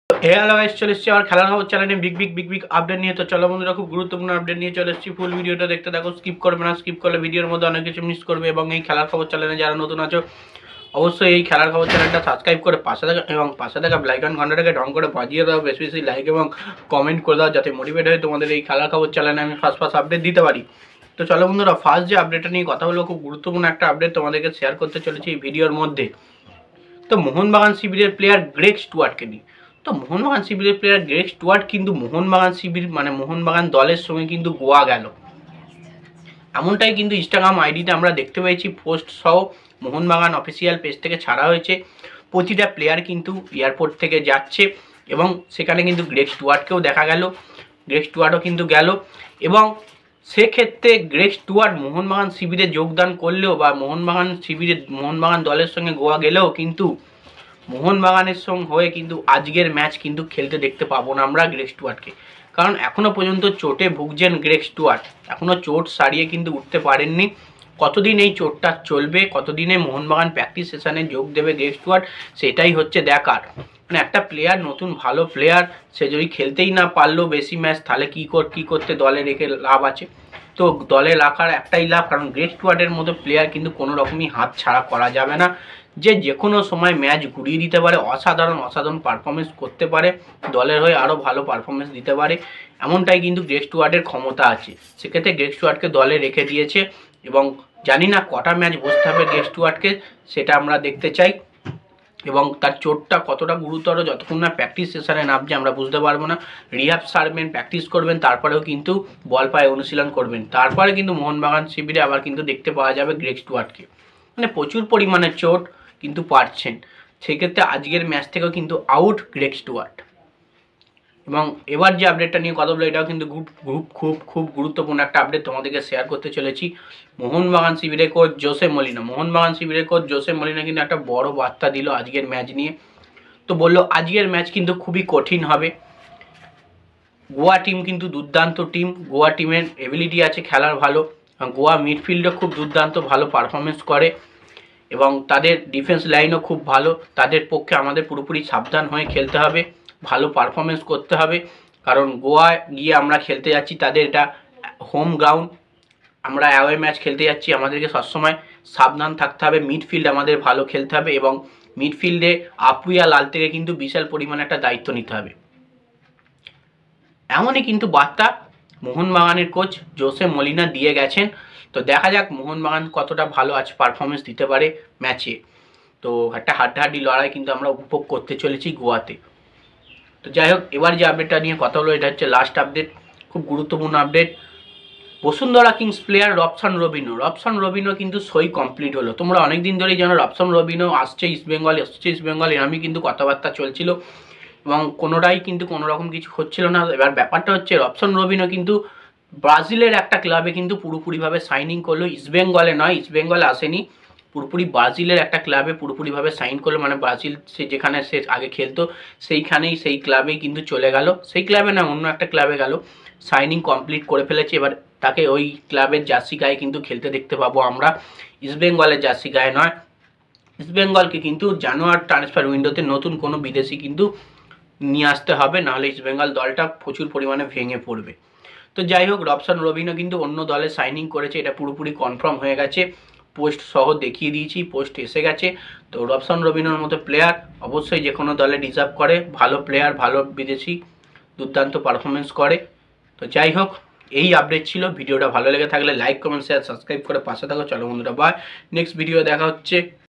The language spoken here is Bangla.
হ্যালো গাইস, চলে এসেছি আবার খেলার খবর চ্যানেলে বিগ আপডেট নিয়ে। তো চলো বন্ধুরা, খুব গুরুত্বপূর্ণ আপডেট নিয়ে চলে এসেছি। ফুল ভিডিওটা দেখতে থাকো, স্কিপ করবে না। স্কিপ করলে ভিডিওর মধ্যে অনেক কিছু মিস করবে। এবং এই খেলার খবর চ্যানেলে যারা নতুন আছো, অবশ্যই এই খেলার খবর চ্যানেলটা সাবস্ক্রাইব করে পাশে থাকা এবং পাশে থাকা বেলাইকন ঘন্টাটাকে ঢং করে বাজিয়ে দাও। বেশি বেশি লাইক এবং কমেন্ট করে দাও, যাতে মোটিভেট হয়ে তোমাদের এই খেলার খবর চ্যানেলে আমি ফার্স্ট আপডেট দিতে পারি। তো চলো বন্ধুরা, ফার্স্ট যে আপডেটটা নিয়ে কথা হলো, খুব গুরুত্বপূর্ণ একটা আপডেট তোমাদেরকে শেয়ার করতে চলেছি এই ভিডিওর মধ্যে। তো মোহনবাগান শিবিরের প্লেয়ার গ্রেগ স্টুয়ার্টকে নিয়ে। তো মোহনবাগান শিবিরের প্লেয়ার গ্রেগ স্টুয়ার্ট কিন্তু মোহনবাগান শিবির মানে মোহনবাগান দলের সঙ্গে কিন্তু গোয়া গেল, এমনটাই কিন্তু ইনস্টাগ্রাম আইডিতে আমরা দেখতে পেয়েছি। পোস্ট সহ মোহনবাগান অফিসিয়াল পেজ থেকে ছাড়া হয়েছে। প্রতিটা প্লেয়ার কিন্তু এয়ারপোর্ট থেকে যাচ্ছে এবং সেখানে কিন্তু গ্রেগ স্টুয়ার্টকেও দেখা গেল। গ্রেগ স্টুয়ার্টও কিন্তু গেল এবং সেক্ষেত্রে গ্রেগ স্টুয়ার্ট মোহনবাগান শিবিরে যোগদান করলেও বা মোহনবাগান দলের সঙ্গে গোয়া গেলেও কিন্তু মোহনবাগানের সঙ্গে হয়ে কিন্তু আজকের ম্যাচ কিন্তু খেলতে দেখতে পাবো না আমরা গ্রেগ স্টুয়ার্টকে। কারণ এখনও পর্যন্ত চোটে ভুগছেন গ্রেগ স্টুয়ার্ট, এখনও চোট সারিয়ে কিন্তু উঠতে পারেননি। কতদিন এই চোটটা চলবে, কতদিনে মোহনবাগান প্র্যাকটিস সেশনে যোগ দেবে গ্রেগ স্টুয়ার্ট, সেটাই হচ্ছে দেখার। মানে একটা প্লেয়ার, নতুন ভালো প্লেয়ার, সে যদি খেলতেই না পারলো বেশি ম্যাচ, তাহলে কী করতে দলে রেখে লাভ আছে? তো দলে রাখার একটাই লাভ, কারণ গ্রেগ স্টুয়ার্টের মতো প্লেয়ার কিন্তু কোনো রকমই হাত ছাড়া করা যাবে না। যে কোনো সময় ম্যাচ ঘুরিয়ে দিতে পারে, অসাধারণ পারফরমেন্স করতে পারে, দলের হয়ে আরও ভালো পারফরমেন্স দিতে পারে, এমনটাই কিন্তু গ্রেগ স্টুয়ার্টের ক্ষমতা আছে। সেক্ষেত্রে গ্রেগ স্টুয়ার্টকে দলে রেখে দিয়েছে এবং জানি না কটা ম্যাচ বসতে হবে গ্রেগ স্টুয়ার্টকে, সেটা আমরা দেখতে চাই। এবং তার চোটটা কতটা গুরুতর, যতক্ষণ না প্র্যাকটিস সেশনে নামছে আমরা বুঝতে পারবো না। রিহাব সারবেন, প্র্যাকটিস করবেন, তারপরেও কিন্তু বল পায়ে অনুশীলন করবেন, তারপরে কিন্তু মোহনবাগান শিবিরে আবার কিন্তু দেখতে পাওয়া যাবে গ্রেগ স্টুয়ার্টকে। মানে প্রচুর পরিমাণে চোট কিন্তু পাচ্ছেন। সেক্ষেত্রে আজকের ম্যাচ থেকেও কিন্তু আউট গ্রেগ স্টুয়ার্ট। এবং এবার যে আপডেটটা নিয়ে কথা বলে, এটাও কিন্তু খুব গুরুত্বপূর্ণ একটা আপডেট তোমাদেরকে শেয়ার করতে চলেছি। মোহনবাগান শিবিরের কোচ জোসে মলিনা কিন্তু একটা বড় বার্তা দিল আজকের ম্যাচ নিয়ে। তো বললো আজকের ম্যাচ কিন্তু খুবই কঠিন হবে। গোয়া টিম কিন্তু দুর্দান্ত টিম, গোয়া টিমের এবিলিটি আছে খেলার ভালো, গোয়া মিডফিল্ডও খুব দুর্দান্ত ভালো পারফরমেন্স করে এবং তাদের ডিফেন্স লাইনও খুব ভালো। তাদের পক্ষে আমাদের পুরোপুরি সাবধান হয়ে খেলতে হবে, ভালো পারফরমেন্স করতে হবে। কারণ গোয়া গিয়ে আমরা খেলতে যাচ্ছি, তাদের এটা হোম গ্রাউন্ড, আমরা অ্যাওয়ে ম্যাচ খেলতে যাচ্ছি, আমাদেরকে সবসময় সাবধান থাকতে হবে। মিডফিল্ড আমাদের ভালো খেলতে হবে এবং মিডফিল্ডে আপুইয়া লাল থেকে কিন্তু বিশাল পরিমাণে একটা দায়িত্ব নিতে হবে। এমনই কিন্তু বার্তা মোহনবাগানের কোচ জোসে মলিনা দিয়ে গেছেন। তো দেখা যাক মোহনবাগান কতটা ভালো আজ পারফরমেন্স দিতে পারে ম্যাচে। তো একটা হাড্ডাহাড্ডি লড়াই কিন্তু আমরা উপভোগ করতে চলেছি গোয়াতে। তো যাই হোক, এবার যে আপডেটটা নিয়ে কথা হলো, এটা হচ্ছে লাস্ট আপডেট, খুব গুরুত্বপূর্ণ update. Bashundhara Kings player Robson Robinho কিন্তু সই কমপ্লিট হলো। তোমরা অনেক দিন ধরেই জানো রবসান রবিনো আসছে ইস্টবেঙ্গল, এরমই কিন্তু কথাবার্তা চলছিল এবং কোনোটাই কিন্তু কোনো রকম কিছু হচ্ছিল না। এবার ব্যাপারটা হচ্ছে রবসান রবিনো কিন্তু ব্রাজিলের একটা ক্লাবে কিন্তু পুরোপুরিভাবে সাইনিং করলো, ইস্টবেঙ্গলে নয়, ইস্টবেঙ্গলে আসেনি, পুরোপুরি ব্রাজিলের একটা ক্লাবে পুরোপুরিভাবে সাইন করলো। মানে ব্রাজিল সে যেখানে সে আগে খেলতো সেইখানেই, সেই ক্লাবেই কিন্তু চলে গেল, সেই ক্লাবে না অন্য একটা ক্লাবে গেল, সাইনিং কমপ্লিট করে ফেলেছে। এবার তাকে ওই ক্লাবের জার্সি গায়ে কিন্তু খেলতে দেখতে পাবো আমরা, ইস্টবেঙ্গলের জার্সি গায়ে নয়। ইস্টবেঙ্গলকে কিন্তু জানুয়ারি ট্রান্সফার উইন্ডোতে নতুন কোনো বিদেশি কিন্তু নিয়ে আসতে হবে, নাহলে ইস্টবেঙ্গল দলটা প্রচুর পরিমাণে ভেঙে পড়বে। তো যাই হোক, রবসান রবিনো কিন্তু অন্য দলে সাইনিং করেছে, এটা পুরোপুরি কনফার্ম হয়ে গেছে, পোস্ট সহ দেখিয়ে দিয়েছি, পোস্ট এসে গেছে। তো রবসান রবিনোর মতো প্লেয়ার অবশ্যই যে কোনো দলে ডিজার্ভ করে, ভালো প্লেয়ার, ভালো বিদেশি, দুর্দান্ত পারফরমেন্স করে। তো যাই হোক, এই আপডেট ছিল। ভিডিওটা ভালো লেগে থাকলে লাইক, কমেন্ট, শেয়ার, সাবস্ক্রাইব করে পাশে থাকো। চলো বন্ধুরা, বাই, নেক্সট ভিডিও দেখা হচ্ছে।